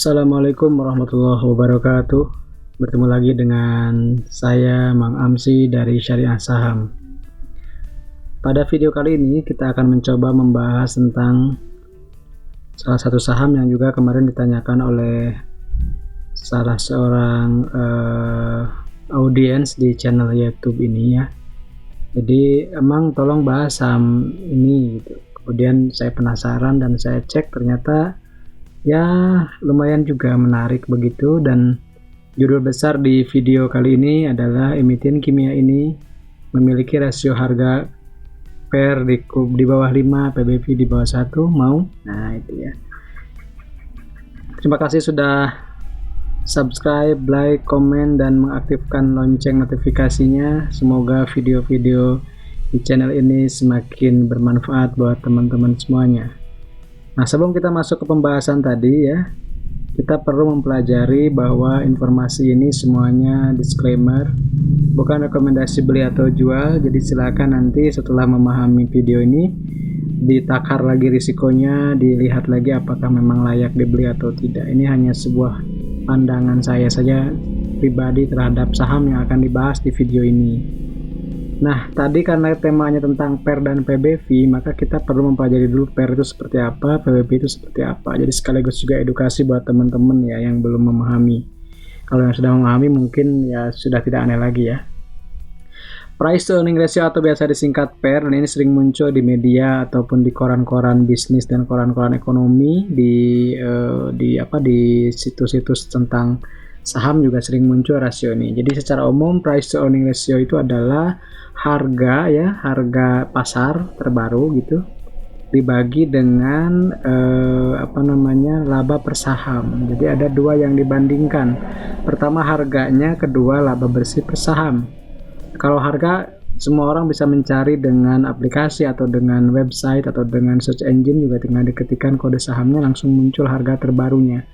Assalamualaikum warahmatullahi wabarakatuh. Bertemu lagi dengan saya Mang Amsi dari Syariah Saham. Pada video kali ini kita akan mencoba membahas tentang salah satu saham yang juga kemarin ditanyakan oleh salah seorang audiens di channel YouTube ini ya. Jadi emang tolong bahas saham ini gitu. Kemudian saya penasaran dan saya cek, ternyata ya lumayan juga menarik begitu. Dan judul besar di video kali ini adalah emiten kimia ini memiliki rasio harga PER di bawah 5, PBV di bawah 1, mau? Nah itu ya. Terima kasih sudah subscribe, like, komen, dan mengaktifkan lonceng notifikasinya. Semoga video-video di channel ini semakin bermanfaat buat teman-teman semuanya. Nah, sebelum kita masuk ke pembahasan tadi ya, kita perlu mempelajari bahwa informasi ini semuanya disclaimer, bukan rekomendasi beli atau jual. Jadi silakan nanti setelah memahami video ini ditakar lagi risikonya, dilihat lagi apakah memang layak dibeli atau tidak. Ini hanya sebuah pandangan saya saja pribadi terhadap saham yang akan dibahas di video ini. Nah, tadi karena temanya tentang PER dan PBV, maka kita perlu mempelajari dulu PER itu seperti apa, PBV itu seperti apa. Jadi sekaligus juga edukasi buat teman-teman ya yang belum memahami. Kalau yang sudah memahami mungkin ya sudah tidak aneh lagi ya. Price to earning ratio atau biasa disingkat PER, dan ini sering muncul di media ataupun di koran-koran bisnis dan koran-koran ekonomi, di situs-situs tentang saham juga sering muncul rasio ini. Jadi secara umum price to earning ratio itu adalah harga pasar terbaru gitu dibagi dengan laba per saham. Jadi ada dua yang dibandingkan. Pertama harganya, kedua laba bersih per saham. Kalau harga semua orang bisa mencari dengan aplikasi atau dengan website atau dengan search engine, juga tinggal diketikkan kode sahamnya langsung muncul harga terbarunya.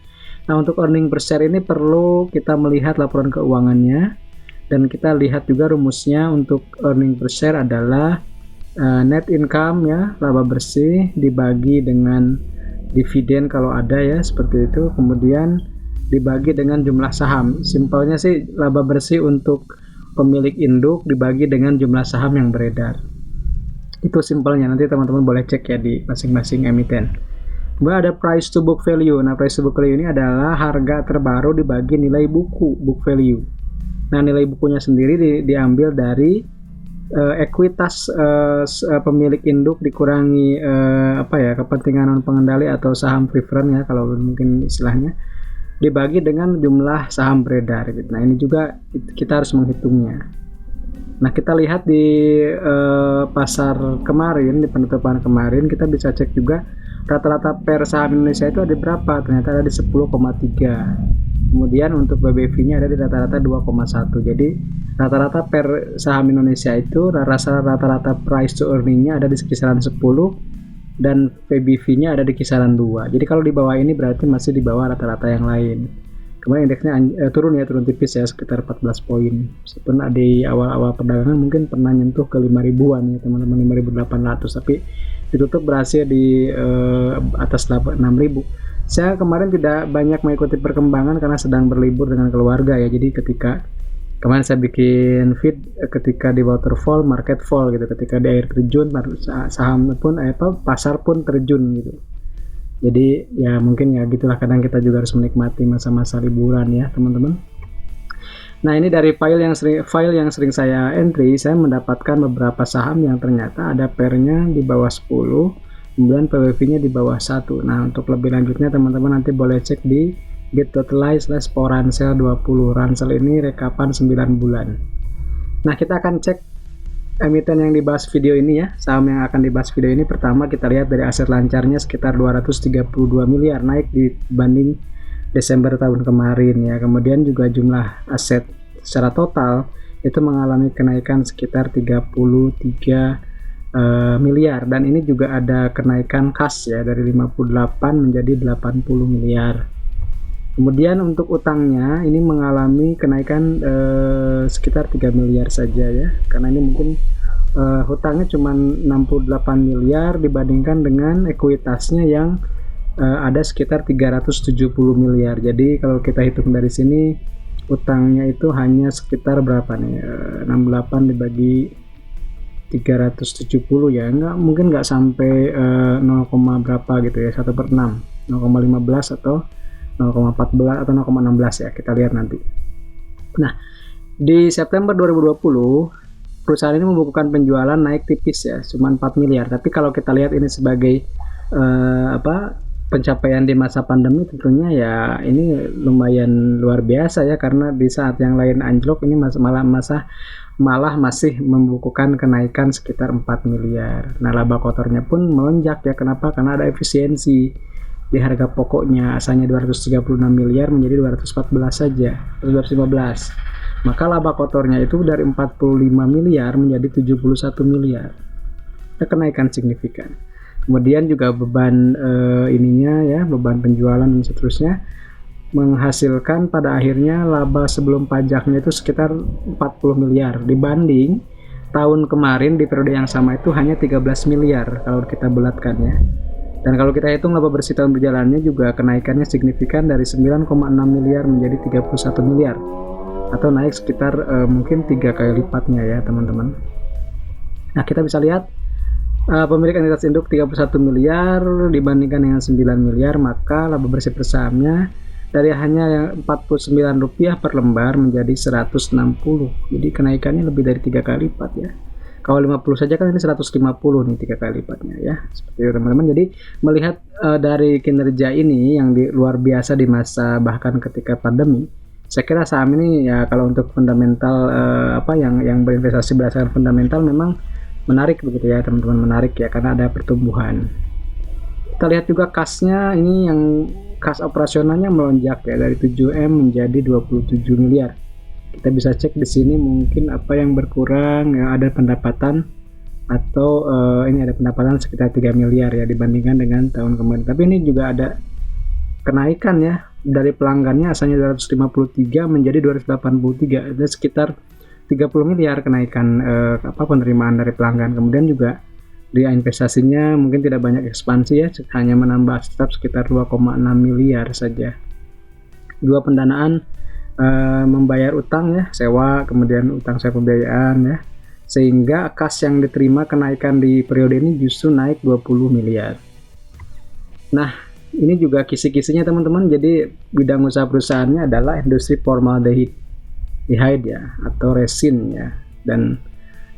Nah, untuk earning per share ini perlu kita melihat laporan keuangannya, dan kita lihat juga rumusnya. Untuk earning per share adalah net income ya, laba bersih dibagi dengan dividen kalau ada ya, seperti itu, kemudian dibagi dengan jumlah saham. Simpelnya sih laba bersih untuk pemilik induk dibagi dengan jumlah saham yang beredar. Itu simpelnya, nanti teman-teman boleh cek ya di masing-masing emiten. Kemudian ada price to book value. Nah, price to book value ini adalah harga terbaru dibagi nilai buku, book value. Nah, nilai bukunya sendiri diambil dari ekuitas pemilik induk dikurangi kepentingan non pengendali atau saham preference ya kalau mungkin istilahnya, dibagi dengan jumlah saham beredar gitu. Nah, ini juga kita harus menghitungnya. Nah, kita lihat di pasar kemarin, di penutupan kemarin, kita bisa cek juga rata-rata PER saham Indonesia itu ada berapa. Ternyata ada di 10,3. Kemudian untuk BBV-nya ada di rata-rata 2,1. Jadi rata-rata PER saham Indonesia itu rata-rata price to earning-nya ada di kisaran 10 dan PBV-nya ada di kisaran 2. Jadi kalau di bawah ini berarti masih di bawah rata-rata yang lain. Kemudian indeksnya turun tipis ya, sekitar 14 poin. Meskipun di awal-awal perdagangan mungkin pernah nyentuh ke 5.000-an ya teman-teman, 5.800, tapi ditutup berhasil di atas 6.000. Saya kemarin tidak banyak mengikuti perkembangan karena sedang berlibur dengan keluarga ya. Jadi ketika kemarin saya bikin feed ketika di waterfall, market fall gitu, ketika di air terjun, saham pun pasar pun terjun gitu. Jadi ya mungkin ya gitulah, kadang kita juga harus menikmati masa-masa liburan ya teman-teman. Nah, ini dari file yang sering saya entry, saya mendapatkan beberapa saham yang ternyata ada PER-nya di bawah 10, kemudian PBV-nya di bawah 1. Nah, untuk lebih lanjutnya teman-teman nanti boleh cek di bit.ly/poransel20. Ransel ini rekapan 9 bulan. Nah, kita akan cek emiten yang dibahas video ini ya. Saham yang akan dibahas video ini, pertama kita lihat dari aset lancarnya sekitar 232 miliar, naik dibanding Desember tahun kemarin ya. Kemudian juga jumlah aset secara total itu mengalami kenaikan sekitar 33 miliar, dan ini juga ada kenaikan kas ya dari 58 menjadi 80 miliar. Kemudian untuk utangnya ini mengalami kenaikan sekitar 3 miliar saja ya, karena ini mungkin hutangnya cuma 68 miliar dibandingkan dengan ekuitasnya yang ada sekitar 370 miliar. Jadi kalau kita hitung dari sini utangnya itu hanya sekitar berapa nih, 68 dibagi 370 ya, mungkin nggak sampai 0, berapa gitu ya, 1/6, 0,15 atau 0,14 atau 0,16 ya, kita lihat nanti. Nah, di September 2020 perusahaan ini membukukan penjualan naik tipis ya, cuma 4 miliar. Tapi kalau kita lihat ini sebagai pencapaian di masa pandemi, tentunya ya ini lumayan luar biasa ya, karena di saat yang lain anjlok, ini malah masih membukukan kenaikan sekitar 4 miliar. Nah, laba kotornya pun melonjak ya. Kenapa? Karena ada efisiensi di harga pokoknya, asalnya 236 miliar menjadi 214 saja, 215. Maka laba kotornya itu dari 45 miliar menjadi 71 miliar. Kenaikan signifikan. Kemudian juga beban beban penjualan dan seterusnya menghasilkan pada akhirnya laba sebelum pajaknya itu sekitar 40 miliar dibanding tahun kemarin di periode yang sama itu hanya 13 miliar kalau kita bulatkan ya. Dan kalau kita hitung laba bersih tahun berjalannya juga kenaikannya signifikan dari 9,6 miliar menjadi 31 miliar atau naik sekitar mungkin 3 kali lipatnya ya teman-teman. Nah, kita bisa lihat pemilik entitas induk 31 miliar dibandingkan dengan 9 miliar, maka laba bersih per sahamnya dari hanya Rp49 per lembar menjadi 160. Jadi kenaikannya lebih dari 3 kali lipat ya. Kalau 50 saja kan ini 150 nih, 3 kali lipatnya ya. Seperti itu teman-teman. Jadi melihat dari kinerja ini yang luar biasa di masa bahkan ketika pandemi, saya kira saham ini ya kalau untuk fundamental yang berinvestasi berdasarkan fundamental memang menarik begitu ya teman-teman, menarik ya karena ada pertumbuhan. Kita lihat juga kasnya, ini yang kas operasionalnya melonjak ya dari 7M menjadi 27 miliar. Kita bisa cek di sini mungkin apa yang berkurang ya, ada pendapatan atau ini ada pendapatan sekitar 3 miliar ya dibandingkan dengan tahun kemarin. Tapi ini juga ada kenaikan ya dari pelanggannya, asalnya 253 menjadi 283, ada sekitar 30 miliar kenaikan penerimaan dari pelanggan. Kemudian juga dia investasinya mungkin tidak banyak ekspansi ya, hanya menambah tetap sekitar 2,6 miliar saja. Dua pendanaan membayar utang ya, sewa, kemudian utang sewa pembiayaan ya, sehingga kas yang diterima kenaikan di periode ini justru naik 20 miliar. Nah, ini juga kisi-kisinya teman-teman. Jadi bidang usaha perusahaannya adalah industri formaldehid ya atau resin ya, dan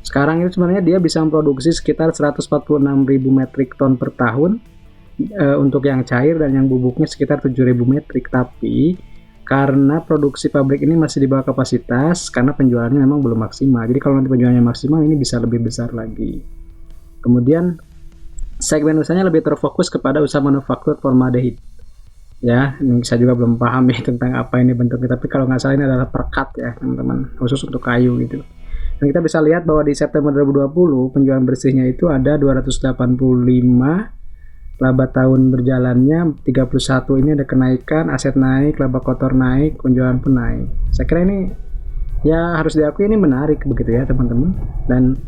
sekarang itu sebenarnya dia bisa memproduksi sekitar 146.000 metrik ton per tahun untuk yang cair, dan yang bubuknya sekitar 7.000 metrik. Tapi karena produksi pabrik ini masih di bawah kapasitas karena penjualannya memang belum maksimal. Jadi kalau nanti penjualannya maksimal ini bisa lebih besar lagi. Kemudian segmen usahanya lebih terfokus kepada usaha manufaktur formaldehid ya. Ini saya juga belum paham ya tentang apa ini bentuknya, tapi kalau nggak salah ini adalah perkat ya teman-teman, khusus untuk kayu gitu. Dan kita bisa lihat bahwa di September 2020 penjualan bersihnya itu ada 285, laba tahun berjalannya 31, ini ada kenaikan, aset naik, laba kotor naik, penjualan pun naik. Saya kira ini ya harus diakui ini menarik begitu ya teman-teman. Dan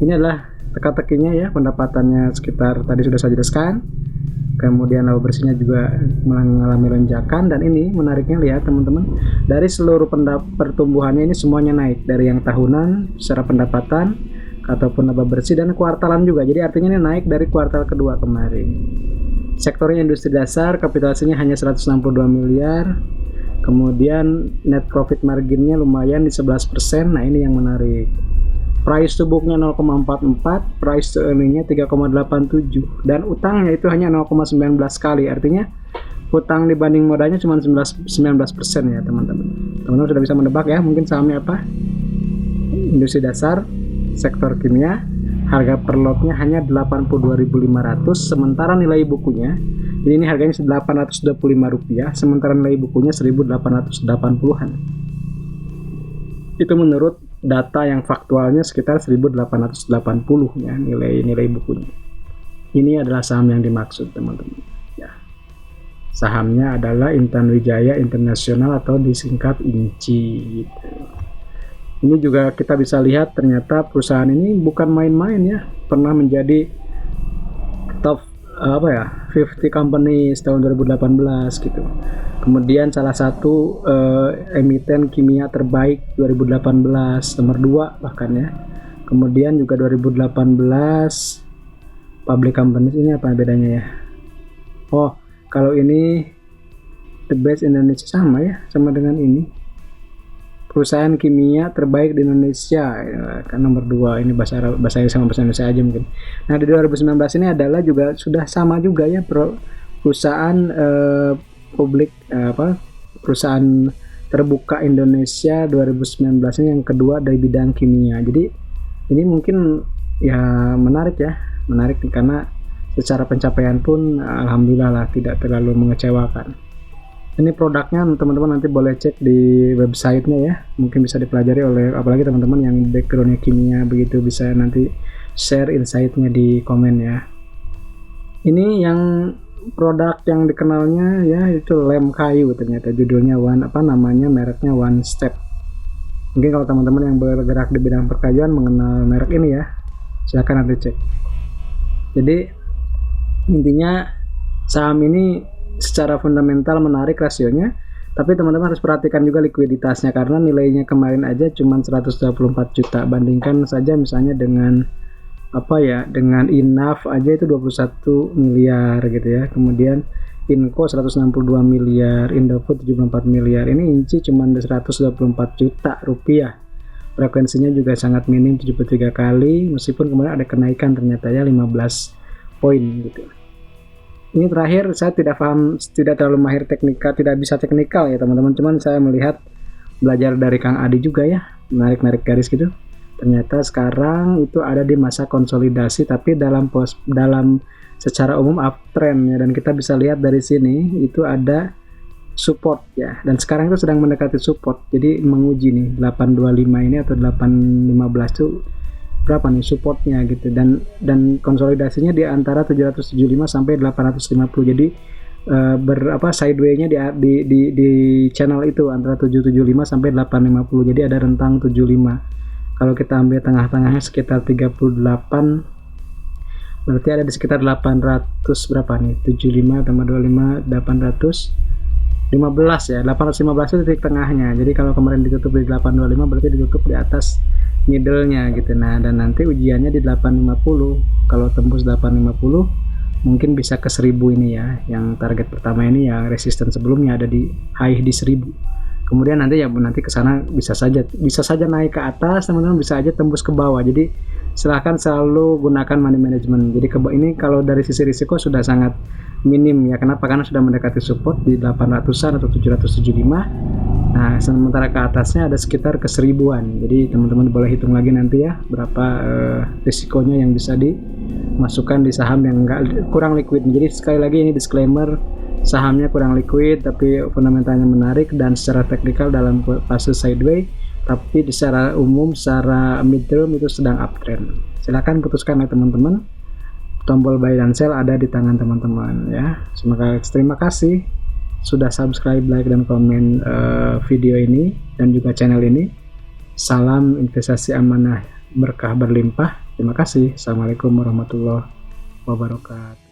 ini adalah teka-tekinya ya, pendapatannya sekitar tadi sudah saya jelaskan. Kemudian laba bersihnya juga mengalami lonjakan, dan ini menariknya lihat teman-teman, dari seluruh pertumbuhannya ini semuanya naik, dari yang tahunan secara pendapatan ataupun laba bersih dan kuartalan juga. Jadi artinya ini naik dari kuartal kedua kemarin. Sektornya industri dasar, kapitalisasinya hanya 162 miliar. Kemudian net profit marginnya lumayan di 11%. Nah, ini yang menarik. Price to booknya 0,44, price to earningnya 3,87, dan utangnya itu hanya 0,19 kali. Artinya utang dibanding modalnya cuma 19% ya teman-teman. Teman-teman sudah bisa menebak ya mungkin sahamnya apa. Industri dasar, sektor kimia, harga per lotnya hanya 82.500, sementara nilai bukunya, jadi ini harganya 825 rupiah, sementara nilai bukunya 1.880-an. Itu menurut data yang faktualnya sekitar 1.880 ya nilai bukunya. Ini adalah saham yang dimaksud teman-teman ya. Sahamnya adalah Intan Wijaya Internasional atau disingkat INCI gitu. Ini juga kita bisa lihat ternyata perusahaan ini bukan main-main ya, pernah menjadi top apa ya, 50 companies tahun 2018 gitu. Kemudian salah satu emiten kimia terbaik 2018 nomor 2 bahkan ya. Kemudian juga 2018 public companies, ini apa bedanya ya? Oh, kalau ini the best Indonesia, sama ya, sama dengan ini. Perusahaan kimia terbaik di Indonesia ya, kan nomor 2 ini bahasa Inggris sama bahasa Indonesia aja mungkin. Nah, di 2019 ini adalah juga sudah sama juga ya, perusahaan publik perusahaan terbuka Indonesia 2019 ini yang kedua dari bidang kimia. Jadi ini mungkin ya menarik karena secara pencapaian pun alhamdulillah lah, tidak terlalu mengecewakan. Ini produknya teman-teman nanti boleh cek di websitenya ya, mungkin bisa dipelajari oleh apalagi teman-teman yang backgroundnya kimia begitu, bisa nanti share insight-nya di komen ya. Ini yang produk yang dikenalnya ya itu lem kayu, ternyata judulnya mereknya One Step. Mungkin kalau teman-teman yang bergerak di bidang perkajuan mengenal merek ini ya, silahkan nanti cek. Jadi intinya saham ini secara fundamental menarik rasionya, tapi teman-teman harus perhatikan juga likuiditasnya karena nilainya kemarin aja cuma 124 juta. Bandingkan saja misalnya dengan dengan INAF aja itu 21 miliar gitu ya. Kemudian Inco 162 miliar, Indofood 74 miliar. Ini Inci cuma 124 juta rupiah. Frekuensinya juga sangat minim 73 kali, meskipun kemarin ada kenaikan ternyata ya 15 poin gitu. Ini terakhir saya tidak paham, tidak terlalu mahir teknikal, tidak bisa teknikal ya teman-teman, cuman saya melihat belajar dari Kang Adi juga ya, menarik garis gitu. Ternyata sekarang itu ada di masa konsolidasi, tapi dalam secara umum uptrend ya, dan kita bisa lihat dari sini itu ada support ya, dan sekarang itu sedang mendekati support, jadi menguji nih 825 ini atau 815 itu berapa nih supportnya gitu, dan konsolidasinya di antara 775 sampai 850. Jadi sideway-nya di channel itu antara 775 sampai 850. Jadi ada rentang 75. Kalau kita ambil tengah-tengahnya sekitar 38, berarti ada di sekitar 800 berapa nih? 75 tambah 25 815 ya. 815 itu titik tengahnya. Jadi kalau kemarin ditutup di 825 berarti ditutup di atas middle-nya gitu. Nah, dan nanti ujiannya di 850. Kalau tembus 850 mungkin bisa ke 1000 ini ya. Yang target pertama ini ya, resisten sebelumnya ada di high di 1000. Kemudian nanti ke sana bisa saja naik ke atas, teman-teman, bisa aja tembus ke bawah. Jadi silahkan selalu gunakan money management. Jadi ini kalau dari sisi risiko sudah sangat minim ya. Kenapa? Karena sudah mendekati support di 800-an atau 775. Nah, sementara ke atasnya ada sekitar ke 1000-an. Jadi teman-teman boleh hitung lagi nanti ya berapa risikonya yang bisa dimasukkan di saham yang kurang liquid. Jadi sekali lagi ini disclaimer, sahamnya kurang liquid tapi fundamentalnya menarik dan secara teknikal dalam fase sideway, tapi secara umum secara mid-term itu sedang uptrend. Silakan putuskan ya teman-teman. Tombol buy dan sell ada di tangan teman-teman ya. Terima kasih sudah subscribe, like, dan komen video ini dan juga channel ini. Salam investasi amanah, berkah berlimpah. Terima kasih. Assalamualaikum warahmatullahi wabarakatuh.